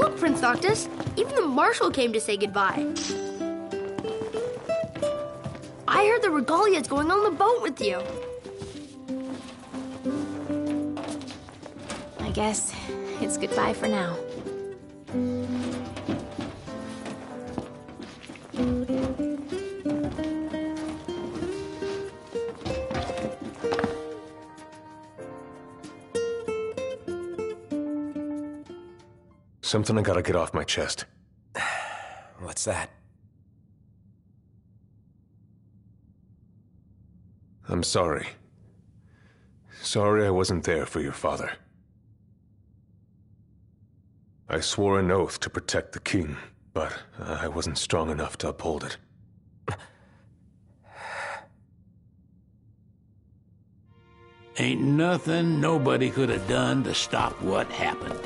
Look, Prince Noctis, even the Marshal came to say goodbye. I heard the regalia's going on the boat with you. I guess it's goodbye for now. Something I gotta get off my chest. What's that? I'm sorry. Sorry I wasn't there for your father. I swore an oath to protect the king, but I wasn't strong enough to uphold it. Ain't nothing nobody could have done to stop what happened.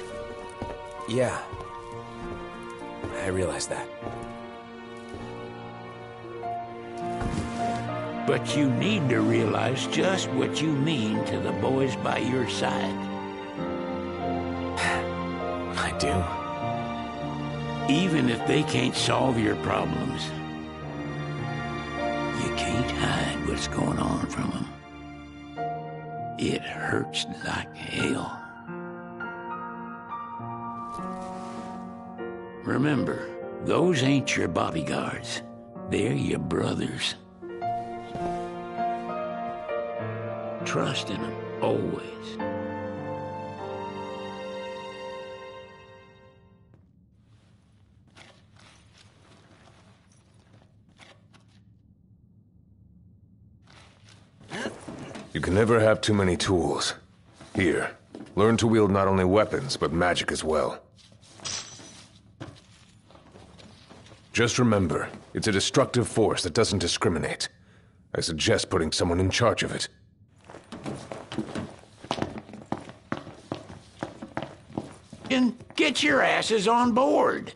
Yeah. I realize that. But you need to realize just what you mean to the boys by your side. I do. Even if they can't solve your problems, you can't hide what's going on from them. It hurts like hell. Remember, those ain't your bodyguards. They're your brothers. Trust in them, always. You can never have too many tools. Here, learn to wield not only weapons, but magic as well. Just remember, it's a destructive force that doesn't discriminate. I suggest putting someone in charge of it. And get your asses on board.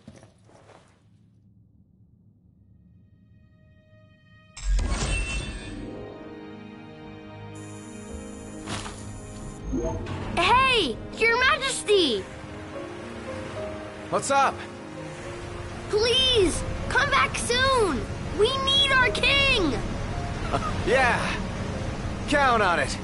Hey, Your Majesty! What's up? Please, come back soon! We need our king! Yeah. Count on it.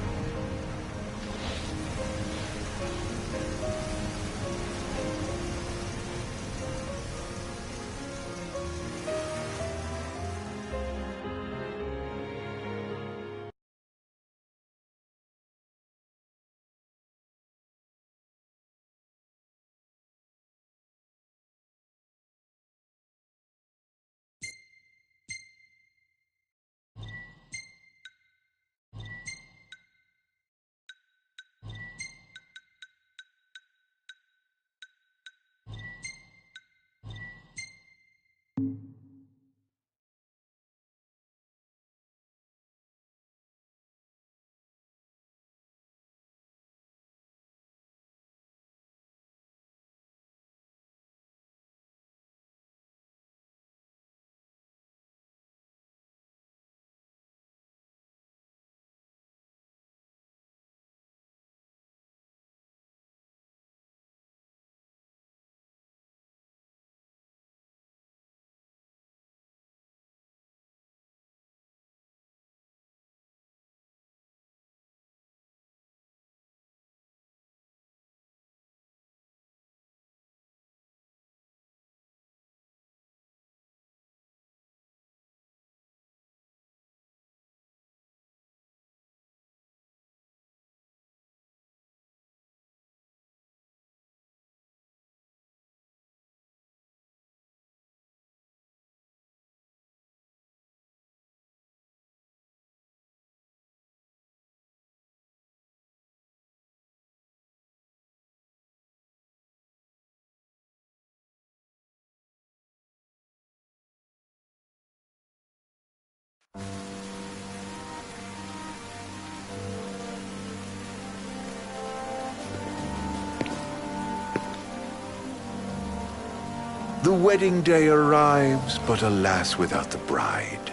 The wedding day arrives, but alas, without the bride.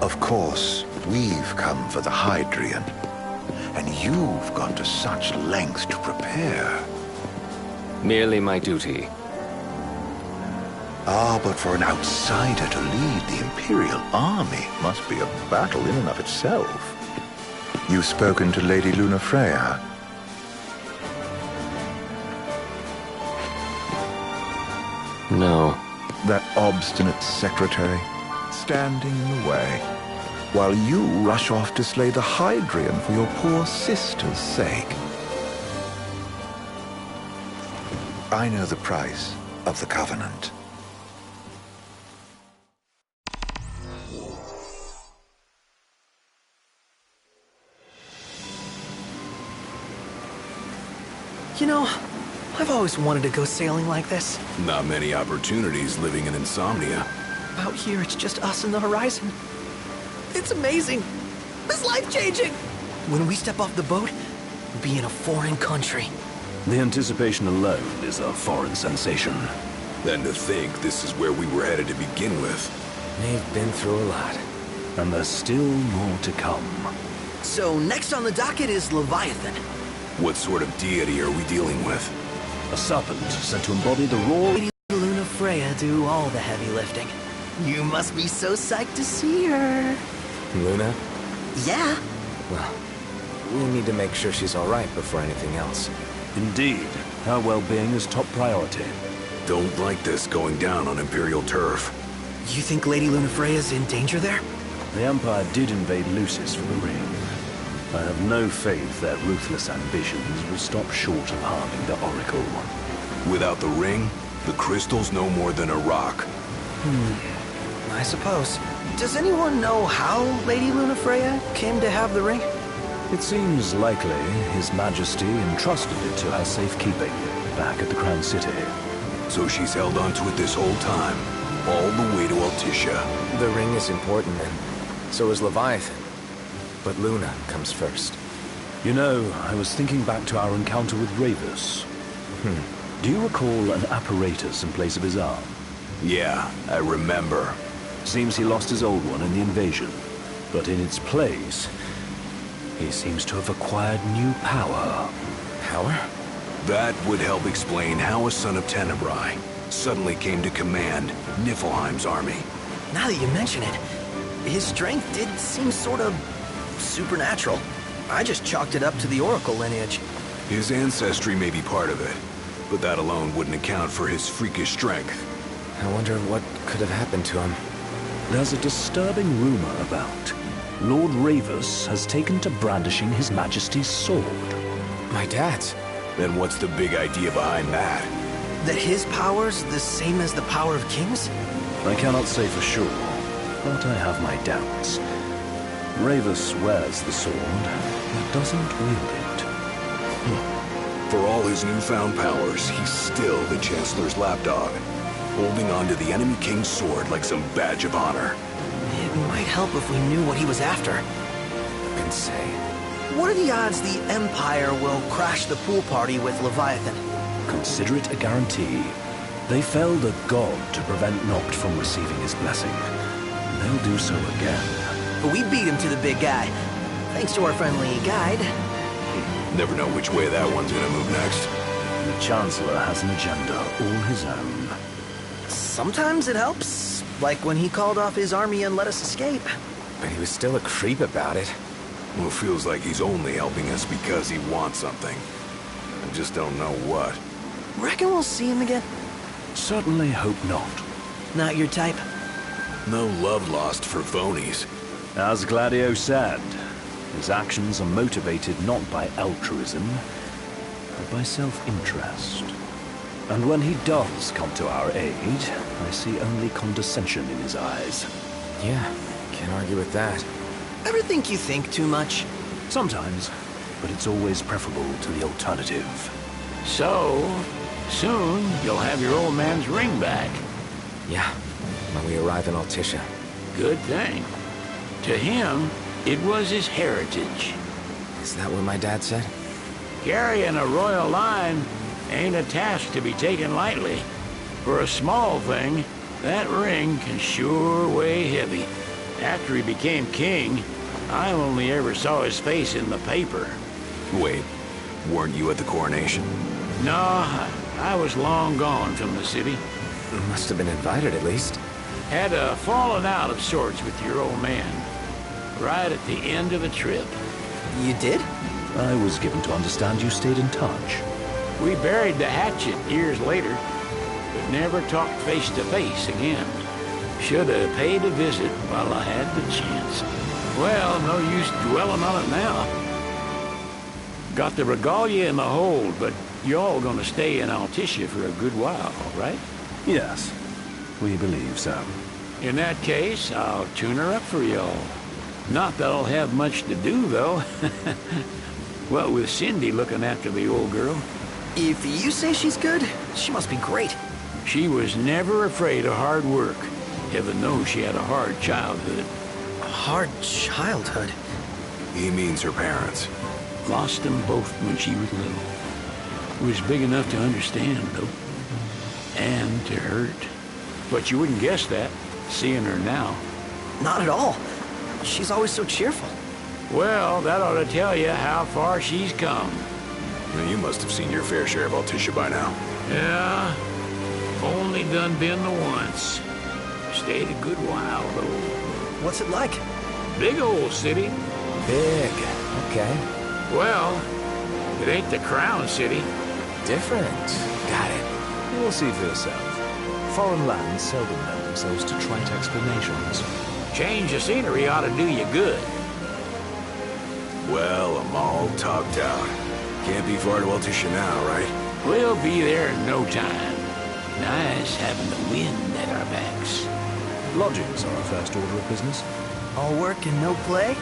Of course, we've come for the Hydrian, and you've gone to such lengths to prepare. Merely my duty. Ah, but for an outsider to lead the Imperial army must be a battle in and of itself. You've spoken to Lady Lunafreya? No. That obstinate secretary, standing in the way, while you rush off to slay the Hydrian for your poor sister's sake. I know the price of the Covenant. You know, I've always wanted to go sailing like this. Not many opportunities living in Insomnia. Out here, it's just us and the horizon. It's amazing. It's life-changing. When we step off the boat, we'll be in a foreign country. The anticipation alone is a foreign sensation. Then to think this is where we were headed to begin with. They've been through a lot. And there's still more to come. So next on the docket is Leviathan. What sort of deity are we dealing with? A serpent said to embody the raw... Lady Lunafreya do all the heavy lifting. You must be so psyched to see her. Luna? Yeah. Well, we need to make sure she's all right before anything else. Indeed, her well-being is top priority. Don't like this going down on Imperial turf. You think Lady Lunafreya's in danger there? The Empire did invade Lucis for the ring. I have no faith their ruthless ambitions will stop short of harming the Oracle. Without the ring, the crystal's no more than a rock. I suppose. Does anyone know how Lady Lunafreya came to have the ring? It seems likely His Majesty entrusted it to her safekeeping back at the Crown City. So she's held onto it this whole time, all the way to Altissia. The ring is important, and so is Leviathan. But Luna comes first. You know, I was thinking back to our encounter with Ravus. Do you recall an apparatus in place of his arm? Yeah, I remember. Seems he lost his old one in the invasion. But in its place, he seems to have acquired new power. Power? That would help explain how a son of Tenebrae suddenly came to command Niflheim's army. Now that you mention it, his strength did seem sort of supernatural. I just chalked it up to the Oracle lineage. His ancestry may be part of it, but that alone wouldn't account for his freakish strength. I wonder what could have happened to him. There's a disturbing rumor about Lord Ravus has taken to brandishing His Majesty's sword. My dad's. Then what's the big idea behind that? That his power's the same as the power of kings? I cannot say for sure, but I have my doubts. Ravus wears the sword, but doesn't wield it. For all his newfound powers, he's still the Chancellor's lapdog, holding on to the enemy king's sword like some badge of honor. It might help if we knew what he was after. Who can say? What are the odds the Empire will crash the pool party with Leviathan? Consider it a guarantee. They felled a god to prevent Noct from receiving his blessing. They'll do so again. But we beat him to the big guy, thanks to our friendly guide. Never know which way that one's gonna move next. The Chancellor has an agenda all his own. Sometimes it helps, like when he called off his army and let us escape. But he was still a creep about it. Well, feels like he's only helping us because he wants something. I just don't know what. Reckon we'll see him again? Certainly hope not. Not your type? No love lost for phonies. As Gladio said, his actions are motivated not by altruism, but by self-interest. And when he does come to our aid, I see only condescension in his eyes. Yeah, can't argue with that. Ever think you think too much? Sometimes, but it's always preferable to the alternative. So, soon you'll have your old man's ring back. Yeah, when we arrive in Altissia. Good thing. To him, it was his heritage. Is that what my dad said? Carrying a royal line ain't a task to be taken lightly. For a small thing, that ring can sure weigh heavy. After he became king, I only ever saw his face in the paper. Wait, weren't you at the coronation? No, I was long gone from the city. You must have been invited at least. Had a falling out of sorts with your old man. Right at the end of a trip. You did? I was given to understand you stayed in touch. We buried the hatchet years later, but never talked face to face again. Should have paid a visit while I had the chance. Well, no use dwelling on it now. Got the regalia in the hold, but y'all gonna stay in Altissia for a good while, right? Yes, we believe so. In that case, I'll tune her up for y'all. Not that I'll have much to do, though. What with Cindy looking after the old girl. If you say she's good, she must be great. She was never afraid of hard work. Heaven knows she had a hard childhood. A hard childhood? He means her parents. Lost them both when she was little. Was big enough to understand, though. And to hurt. But you wouldn't guess that, seeing her now. Not at all. She's always so cheerful. Well, that ought to tell you how far she's come. Well, you must have seen your fair share of Altissia by now. Yeah, only done been the once. Stayed a good while, though. What's it like? Big old city. Big. Okay. Well, it ain't the Crown City. Different. Got it. You'll see for yourself. Foreign lands seldom lend themselves to trite explanations. Change of scenery ought to do you good. Well, I'm all topped out. Can't be far to Altissia now, right? We'll be there in no time. Nice having the wind at our backs. Lodgings are our first order of business. All work and no play?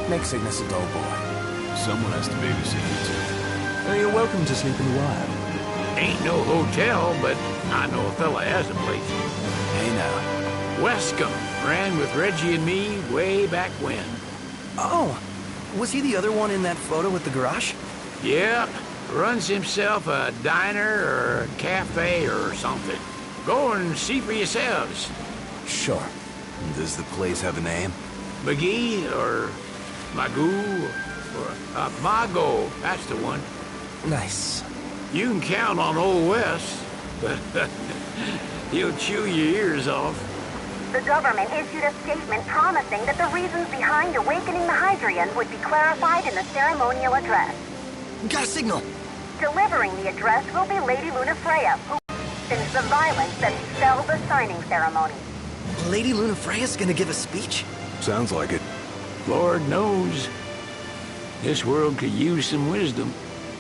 Make Cygnus a dull boy. Someone has to babysit you two. You're welcome to sleep in the wild. Ain't no hotel, but I know a fella has a place. Hey now. Wescombe ran with Reggie and me way back when. Oh, was he the other one in that photo with the garage? Yep, runs himself a diner or a cafe or something. Go and see for yourselves. Sure. Does the place have a name? McGee or Magoo or Mago, that's the one. Nice. You can count on Old West, but he'll chew your ears off. The government issued a statement promising that the reasons behind awakening the Hydrian would be clarified in the ceremonial address. Got a signal. Delivering the address will be Lady Lunafreya, who sins the violence that befell the signing ceremony. Lady Lunafreya's gonna give a speech? Sounds like it. Lord knows. This world could use some wisdom.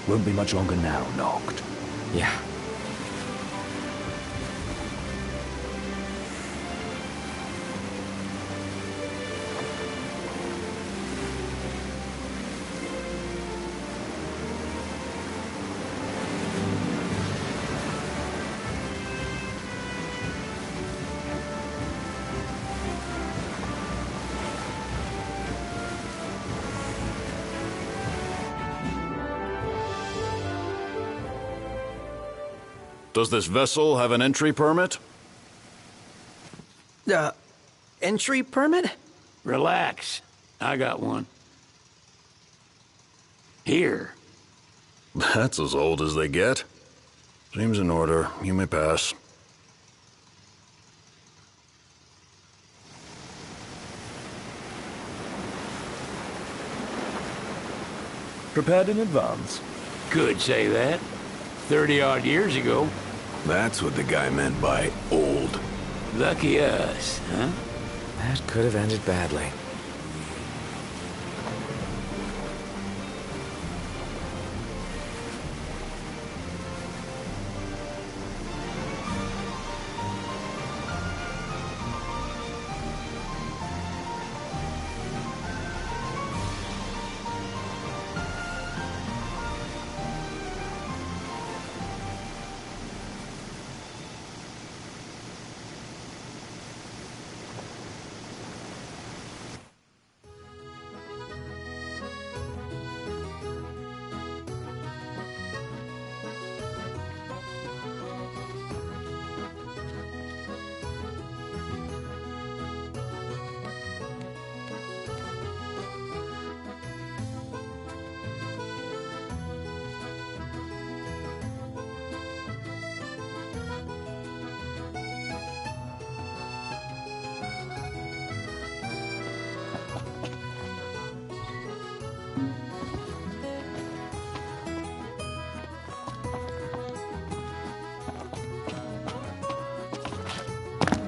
Won't be much longer now, Noct. Yeah. Does this vessel have an entry permit? Entry permit? Relax. I got one. Here. That's as old as they get. Seems in order. You may pass. Prepared in advance. Could say that. 30-odd years ago. That's what the guy meant by old. Lucky us, huh? That could have ended badly.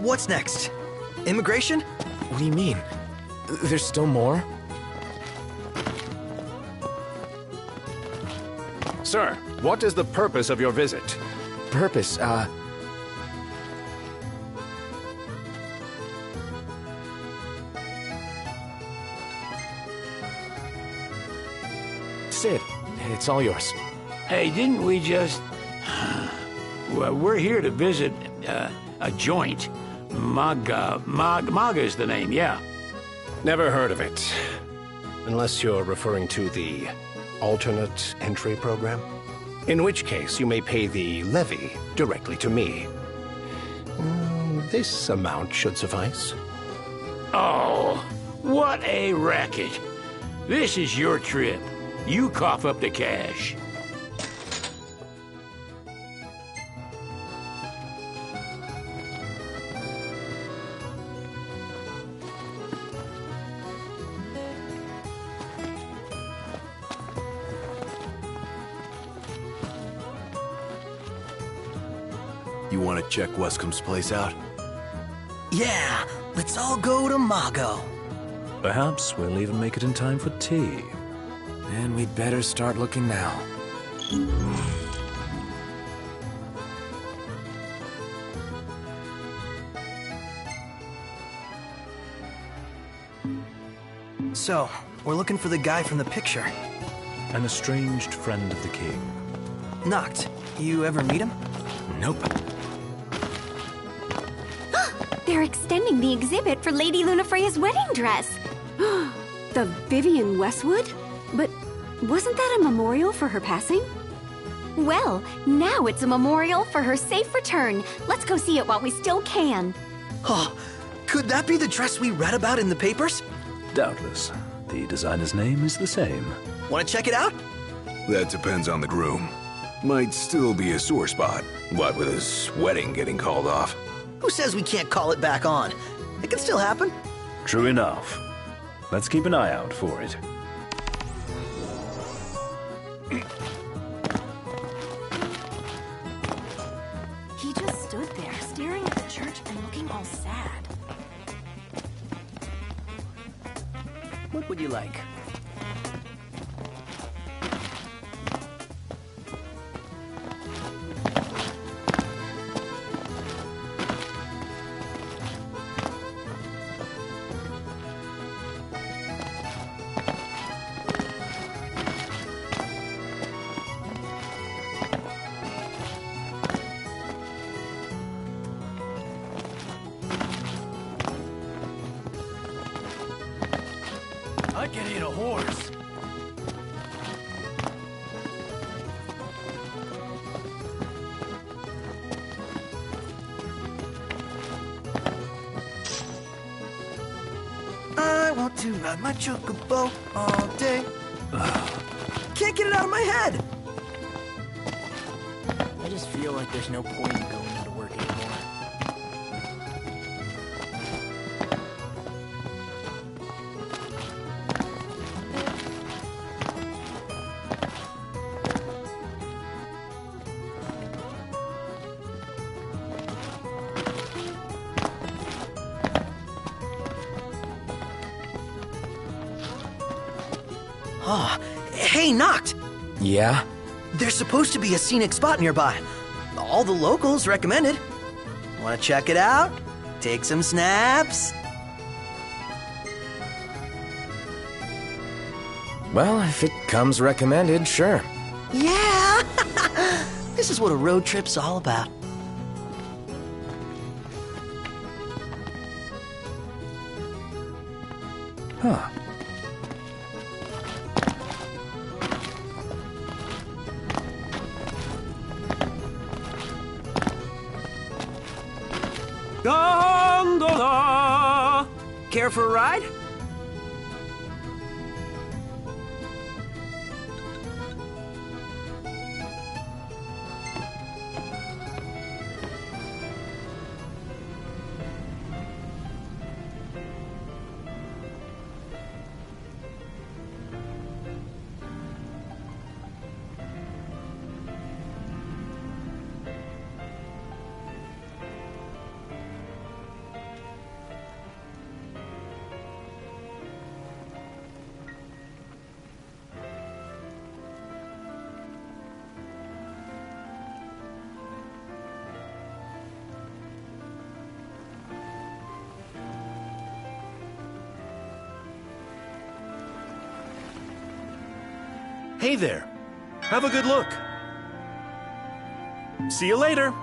What's next? Immigration? What do you mean? There's still more? Sir, what is the purpose of your visit? Purpose, Sid, it's all yours. Hey, didn't we just... Well, we're here to visit a joint. Maga's the name, yeah. Never heard of it. Unless you're referring to the alternate entry program. In which case, you may pay the levy directly to me. This amount should suffice. Oh, what a racket. This is your trip. You cough up the cash. You want to check Wescomb's place out? Yeah, let's all go to Mago. Perhaps we'll even make it in time for tea. And we'd better start looking now. So, we're looking for the guy from the picture. An estranged friend of the king. Noct, you ever meet him? Nope. They're extending the exhibit for Lady Lunafreya's wedding dress. The Vivian Westwood? But wasn't that a memorial for her passing? Well, now it's a memorial for her safe return. Let's go see it while we still can. Oh, could that be the dress we read about in the papers? Doubtless. The designer's name is the same. Want to check it out? That depends on the groom. Might still be a sore spot. What with his wedding getting called off? Who says we can't call it back on? It can still happen. True enough. Let's keep an eye out for it. He just stood there, staring at the church and looking all sad. What would you like? I can eat a horse. I want to ride my chocobo all day. Can't get it out of my head. I just feel like there's no point in going into work anymore. Oh, hey, Noct! Yeah? There's supposed to be a scenic spot nearby. All the locals recommended. Want to check it out? Take some snaps? Well, if it comes recommended, sure. Yeah! This is what a road trip's all about. Huh. Gondola! Care for a ride? Hey there. Have a good look. See you later.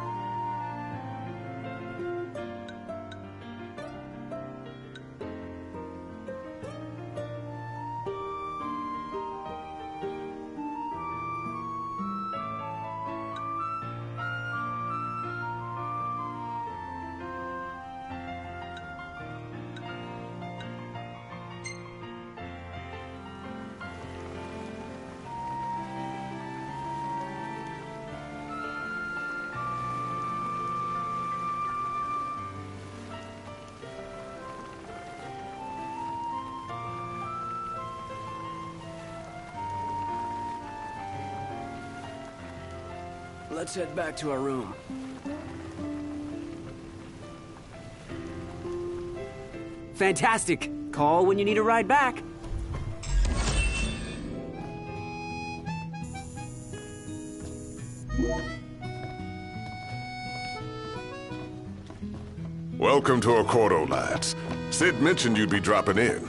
Let's head back to our room. Fantastic. Call when you need a ride back. Welcome to Accordo, lads. Sid mentioned you'd be dropping in.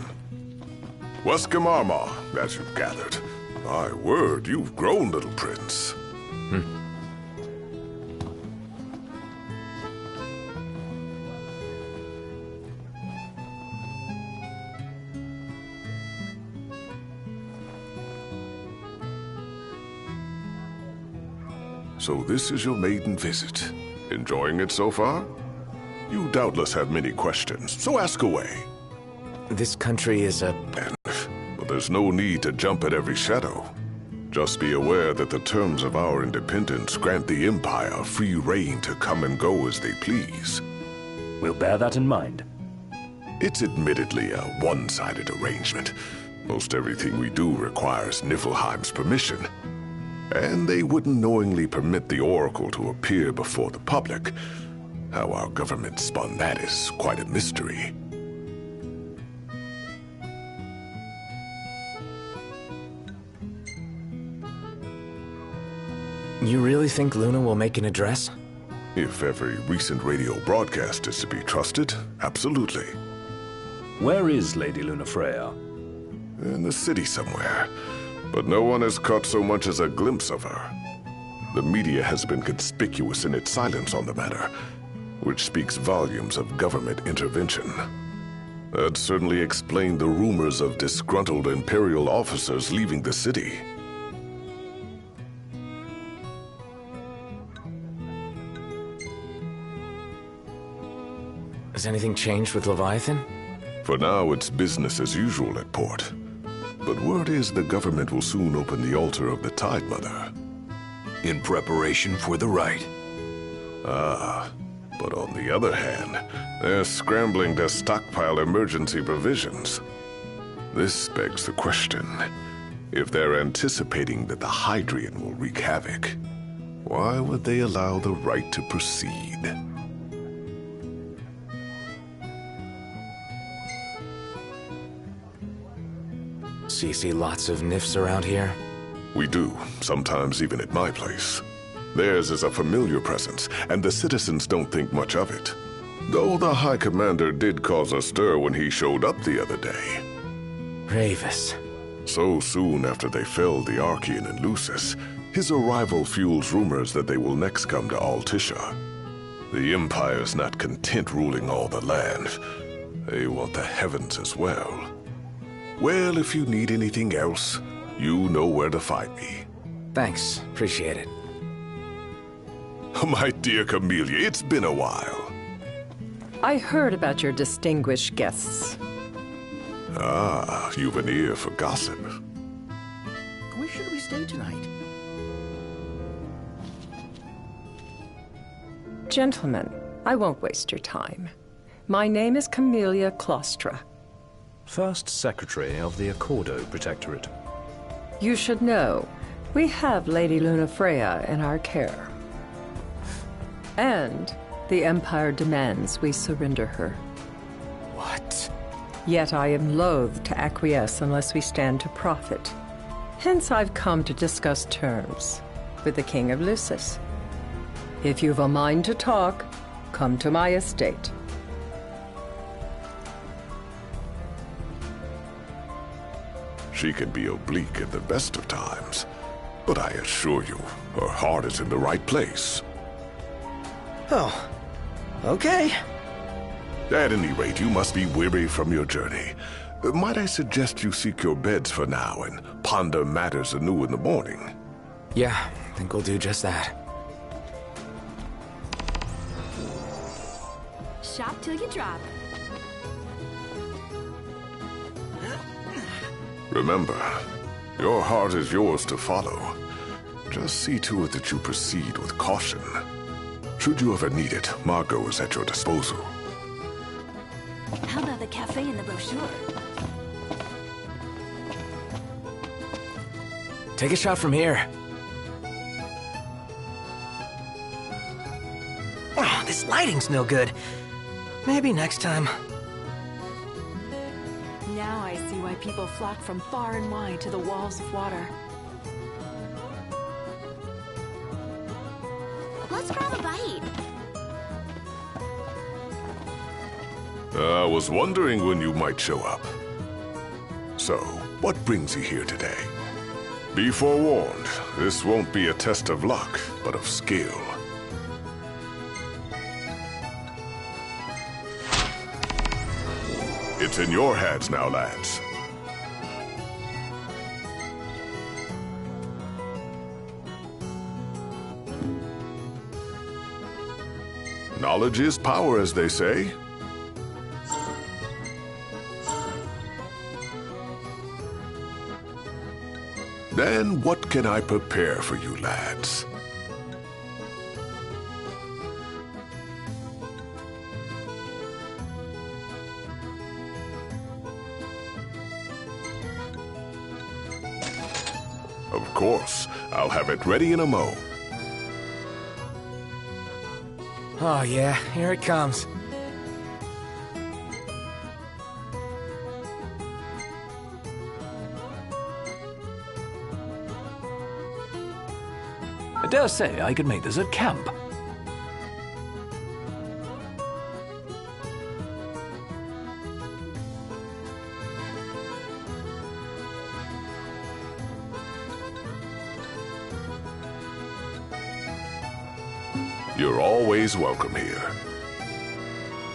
Wescamarma, as you've gathered. My word, you've grown, little prince. So this is your maiden visit. Enjoying it so far? You doubtless have many questions, so ask away. This country is a... But there's no need to jump at every shadow. Just be aware that the terms of our independence grant the Empire free reign to come and go as they please. We'll bear that in mind. It's admittedly a one-sided arrangement. Most everything we do requires Niflheim's permission. And they wouldn't knowingly permit the Oracle to appear before the public. How our government spun that is quite a mystery. You really think Luna will make an address? If every recent radio broadcast is to be trusted, absolutely. Where is Lady Lunafreya? In the city somewhere. But no one has caught so much as a glimpse of her. The media has been conspicuous in its silence on the matter, which speaks volumes of government intervention. That certainly explained the rumors of disgruntled Imperial officers leaving the city. Has anything changed with Leviathan? For now, it's business as usual at port. But word is the government will soon open the altar of the Tide Mother. In preparation for the rite. Ah, but on the other hand, they're scrambling to stockpile emergency provisions. This begs the question, if they're anticipating that the Hydrian will wreak havoc, why would they allow the rite to proceed? So you see lots of Nifs around here? We do, sometimes even at my place. Theirs is a familiar presence, and the citizens don't think much of it. Though the High Commander did cause a stir when he showed up the other day. Ravis. So soon after they felled the Archean and Lucis, his arrival fuels rumors that they will next come to Altisha. The Empire's not content ruling all the land. They want the heavens as well. Well, if you need anything else, you know where to find me. Thanks. Appreciate it. My dear Camellia, it's been a while. I heard about your distinguished guests. Ah, you've an ear for gossip. Where should we stay tonight? Gentlemen, I won't waste your time. My name is Camellia Claustra. First Secretary of the Accordo Protectorate. You should know, we have Lady Lunafreya in our care. And the Empire demands we surrender her. What? Yet I am loath to acquiesce unless we stand to profit. Hence I've come to discuss terms with the King of Lucis. If you've a mind to talk, come to my estate. She can be oblique at the best of times, but I assure you, her heart is in the right place. Oh, okay. At any rate, you must be weary from your journey. Might I suggest you seek your beds for now and ponder matters anew in the morning? Yeah, I think we'll do just that. Shop till you drop. Remember, your heart is yours to follow. Just see to it that you proceed with caution. Should you ever need it, Margot is at your disposal. How about the cafe in the brochure? Take a shot from here. Oh, this lighting's no good. Maybe next time. Now I see why people flock from far and wide to the walls of water. Let's grab a bite. I was wondering when you might show up. So, what brings you here today? Be forewarned, this won't be a test of luck, but of skill. It's in your hands now, lads. Knowledge is power, as they say. Then what can I prepare for you, lads? Of course, I'll have it ready in a mo. Oh yeah, here it comes. I dare say I could make this at camp. You're always welcome here.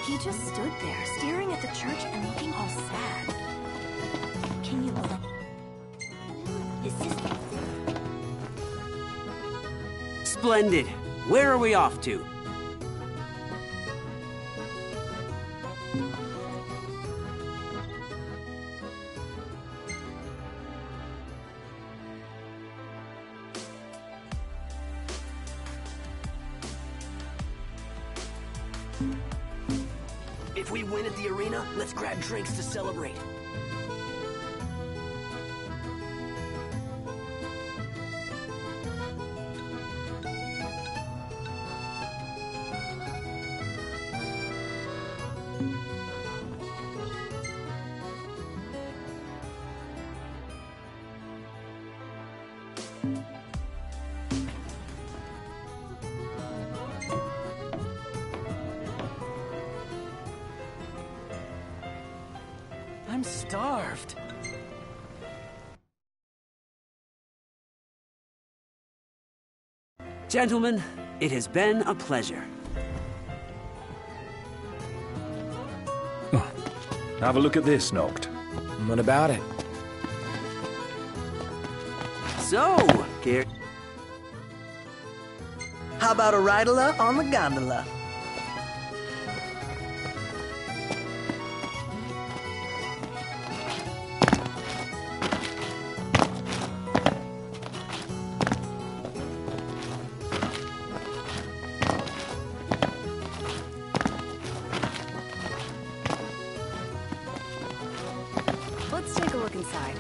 He just stood there, staring at the church and looking all sad. Can you look? Is this... Splendid. Where are we off to? If we win at the arena, let's grab drinks to celebrate. I'm starved. Gentlemen, it has been a pleasure. Have a look at this, Noct. What about it? So, here... How about a ride-a-la on the gondola? Let's take a look inside.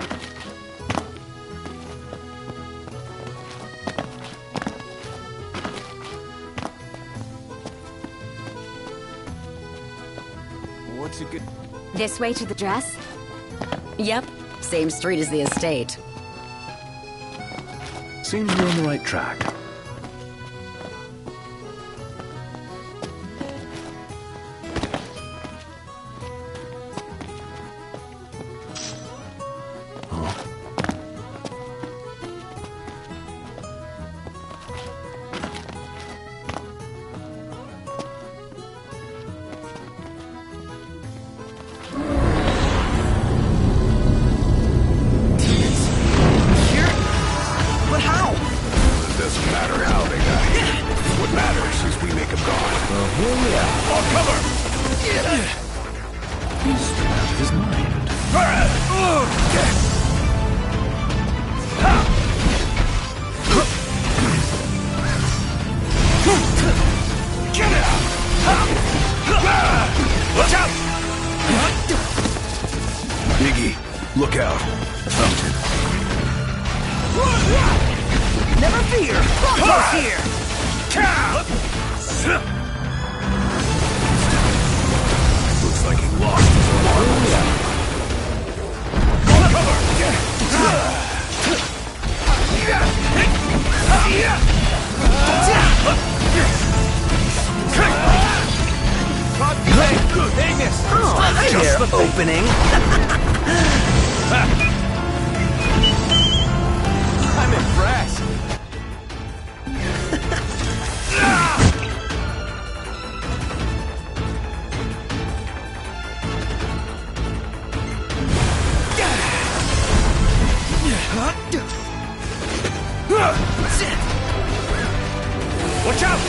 What's it good? This way to the dress? Yep, same street as the estate. Seems we're on the right track. Doesn't matter how they die. What matters is we make them gone. Well, here we are. On cover! He's still out of his mind. Get it! Watch out! Biggie, look out. Fountain. Never fear! Close here! Looks like he lost his marbles. Cover! Oh, hi there, opening. I'm impressed. Watch out!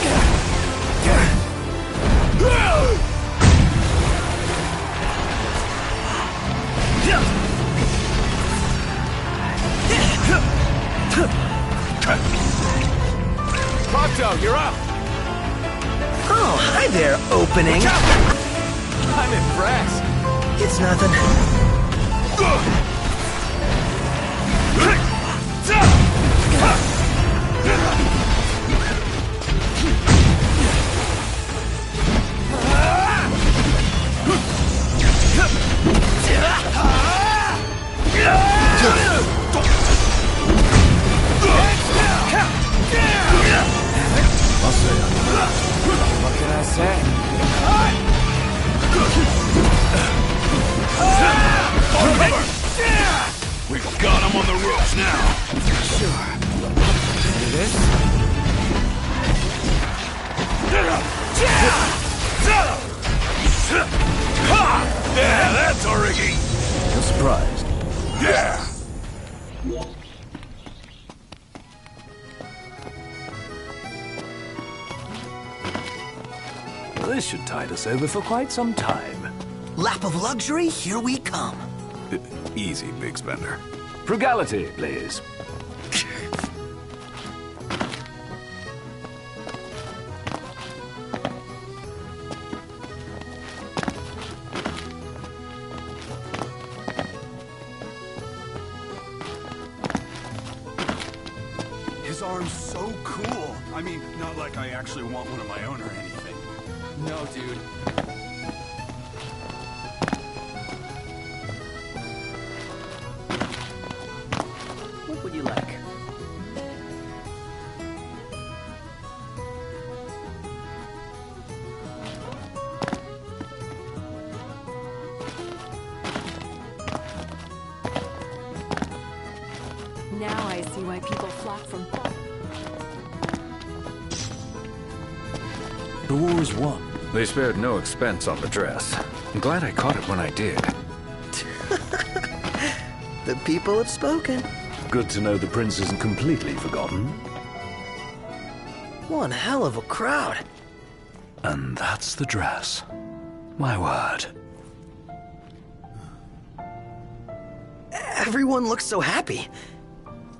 Prompto, you're up. Oh, hi there, opening. I'm impressed. It's nothing. I'll say it. What can I say? We've got him on the ropes now. Sure. Do this? Yeah, that's Origi. You're surprised. Yeah. This should tide us over for quite some time. Lap of luxury, here we come. Easy, big spender. Frugality, please. His arm's so cool. I mean, not like I actually want one of my own or anything. No, dude. What would you like? Now I see why people flock from... The war is won. They spared no expense on the dress. I'm glad I caught it when I did. The people have spoken. Good to know the prince isn't completely forgotten. One hell of a crowd. And that's the dress. My word. Everyone looks so happy.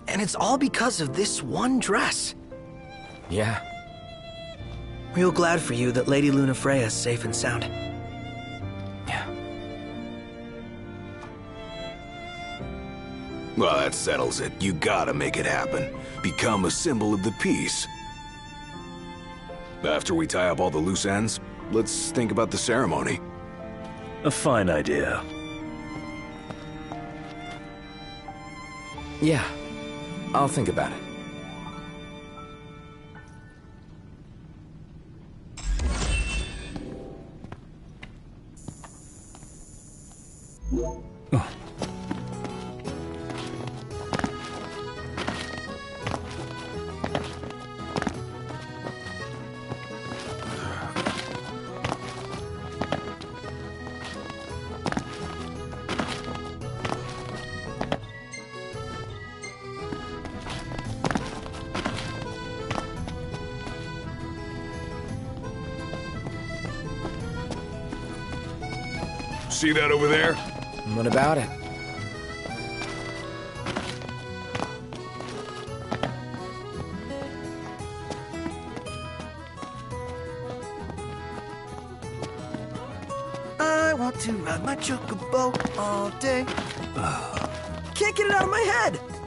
And it's all because of this one dress. Yeah. Real glad for you that Lady Lunafreya's safe and sound. Yeah. Well, that settles it. You gotta make it happen. Become a symbol of the peace. After we tie up all the loose ends, let's think about the ceremony. A fine idea. Yeah. I'll think about it. see that over there? What about it? I want to ride my chocobo all day. Can't get it out of my head.